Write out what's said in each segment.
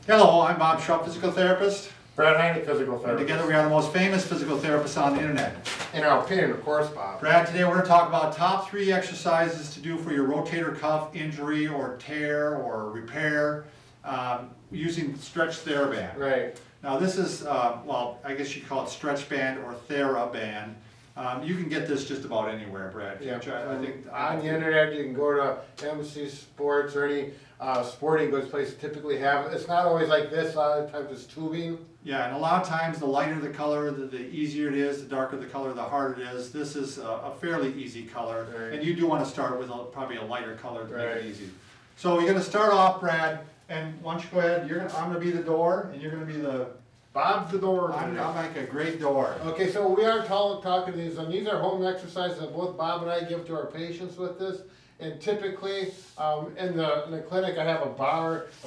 Hello, I'm Bob Schrupp, physical therapist. Brad Heine, physical therapist. And together we are the most famous physical therapists on the internet. In our opinion, of course, Bob. Brad, today we're going to talk about top 3 exercises to do for your rotator cuff injury or tear or repair using Stretch TheraBand. Right. Now this is, well, I guess you call it Stretch Band or TheraBand. You can get this just about anywhere, Brad. Yeah. I think on the internet, you can go to MC Sports or any sporting goods place typically have it. It's not always like this. A lot of times it's tubing. Yeah, and a lot of times the lighter the color, the easier it is. The darker the color, the harder it is. This is a fairly easy color, right. And you do want to start with probably a lighter color to right. make it easy. So you're going to start off, Brad, and why don't you go ahead? I'm going to be the door, and you're going to be the. Bob's the door. I'll make a great door. Okay, so we are talking these, and these are home exercises that both Bob and I give to our patients with this. And typically, in the clinic, I have a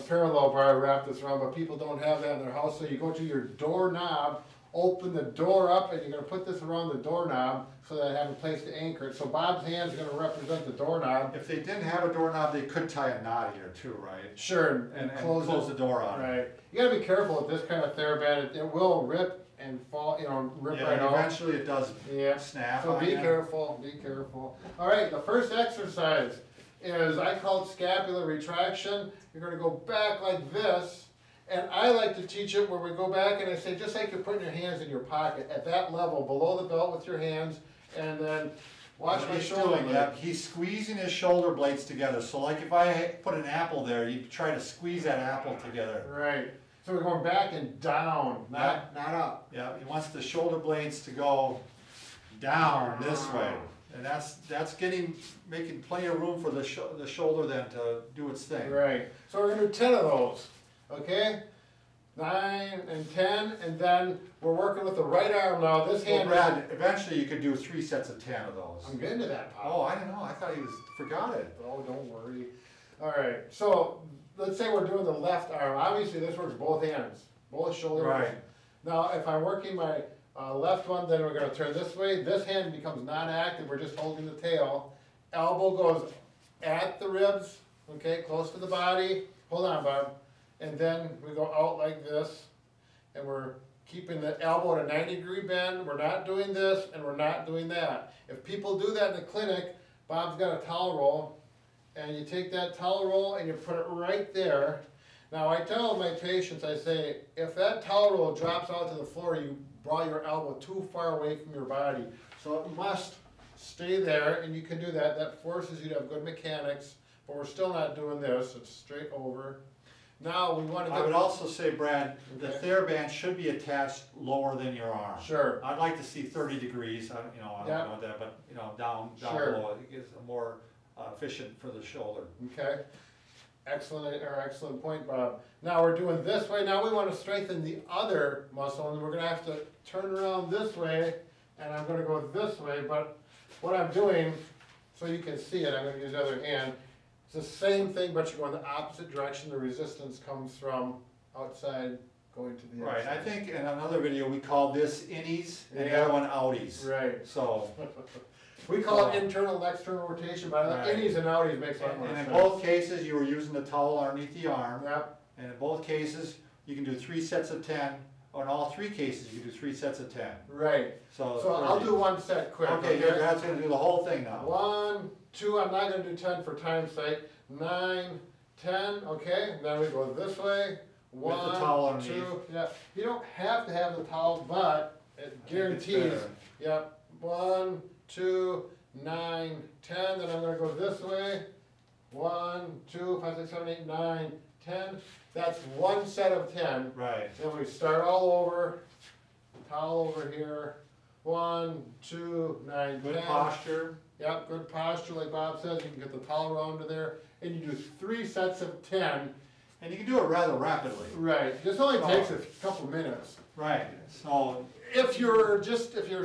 parallel bar wrapped this around, but people don't have that in their house. So you go to your doorknob, open the door up, and you're going to put this around the doorknob so that I have a place to anchor it. So Bob's hand is going to represent the doorknob. If they didn't have a doorknob, they could tie a knot here too, right? Sure, and close the door on it. Right. You got to be careful with this kind of TheraBand. It will rip and fall, rip right off. Eventually it does snap. So be careful, be careful. All right, the first exercise is, I call it scapular retraction. You're going to go back like this. And I like to teach it where we go back and I say, just like you're putting your hands in your pocket, at that level, below the belt with your hands, and then watch my shoulder blade. He's squeezing his shoulder blades together. So like if I put an apple there, you try to squeeze that apple together. Right. So we're going back and down, not up. Yeah, he wants the shoulder blades to go down this way. And that's making plenty of room for the shoulder then to do its thing. Right. So we're going to do 10 of those. Okay? 9 and 10, and then we're working with the right arm now. This hand. Well, Brad, eventually you could do 3 sets of 10 of those. I'm getting to that, Pop. Oh, I don't know. I thought he forgot it. Oh, don't worry. All right. So let's say we're doing the left arm. Obviously, this works both hands, both shoulders. Right. Now, if I'm working my left one, then we're going to turn this way. This hand becomes non-active. We're just holding the tail. Elbow goes at the ribs, okay, close to the body. Hold on, Bob. And then we go out like this, and we're keeping the elbow at a 90-degree bend. We're not doing this, and we're not doing that. If people do that in the clinic, Bob's got a towel roll, and you take that towel roll and you put it right there. Now I tell my patients, I say, if that towel roll drops out to the floor, you brought your elbow too far away from your body. So it must stay there, and you can do that. That forces you to have good mechanics, but we're still not doing this. It's straight over. Now we want to get. I would also say, Brad, the TheraBand should be attached lower than your arm. Sure. I'd like to see 30 degrees. I don't know that, but down below. It gets more efficient for the shoulder. Okay. Excellent point, Bob. Now we're doing this way. Now we want to strengthen the other muscle, and we're going to have to turn around this way, and I'm going to go this way. But what I'm doing, so you can see it, I'm going to use the other hand. It's the same thing, but you're going the opposite direction. The resistance comes from outside going to the right. inside. I think in another video we called this innies and the other one outies. Right. So we call it internal and external rotation, but innies and outies makes a lot more sense. And in both cases, you were using the towel underneath the arm. Yep. And in both cases, you can do 3 sets of 10. Or in all 3 cases, you can do 3 sets of 10. Right. So I'll do 1 set quick. Okay, Brad's going to do the whole thing now. 1, 2, I'm not going to do 10 for time's sake. 9, 10, okay. And then we go this way. 1, with the towel underneath. 2, yeah. You don't have to have the towel, but it guarantees. Yep. 1, 2, 9, 10. Then I'm going to go this way. 1, 2, 5, 6, 7, 8, 9, 10. That's 1 set of 10. Right. Then we start all over. Towel over here. 1, 2, 9, Good 10. posture. Yep, good posture, like Bob says. You can get the towel around to there, and you do 3 sets of 10. And you can do it rather rapidly. Right. This only takes a couple minutes. Right. So if your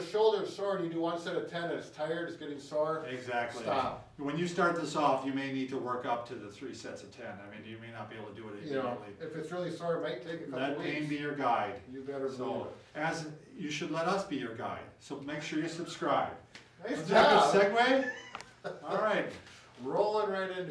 shoulder is sore and you do 1 set of 10 and it's tired, it's getting sore. Exactly. Stop. When you start this off, you may need to work up to the 3 sets of 10. I mean, you may not be able to do it immediately. If it's really sore, it might take a couple Let weeks. pain be your guide. You better believe it. You should let us be your guide. So make sure you subscribe. Nice Was that a job. good segue? All right. Rolling right into